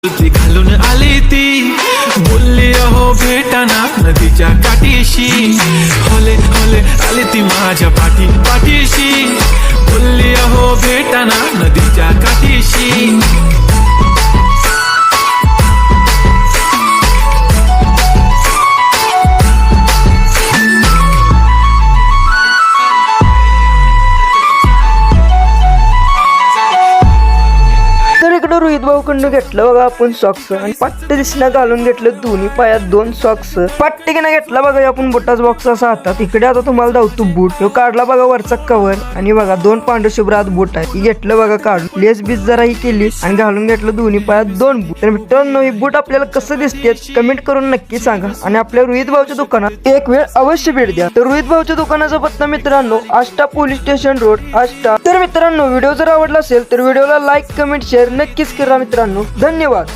ती घालून आली ती बोलली अहो भेटाना नदीच्या काठीशी होले होले आली ती माझ्या पाठीशी बोलली अहो भेटाना नदीच्या काठीशी। रोहित भाऊकडनं घेतलं बघा आपण सॉक्स आणि पट्टे दिसणं घालून घेतलं दोन्ही पायात 2 सॉक्स। पट्टेकीनं घेतला बघा आपण बोटाचा बॉक्स असा हातात। इकडे आता तुम्हाला धावतो बूट तो काढला बघा वरचा कव्हर आणि बघा 2 पांढरे शुभ्र आत बूट आहे घेतलं बघा काढून लेस बीस जरा ही केली आणि घालून घेतलं दोन्ही पायात 2 बूट। तर मित्रांनो ही बूट आपल्याला कसं दिसते कमेंट करून नक्की सांगा आणि आपल्या रोहित भाऊच्या दुकानात एक वेळ अवश्य भेट द्या। तर रोहित भाऊच्या दुकानाचा पत्ता मित्रांनो Ashta police station road Ashta. तर मित्रांनो व्हिडिओ जर आवडला असेल तर व्हिडिओला लाईक कमेंट शेअर नक्कीच करा मित्रांनो। धन्यवाद।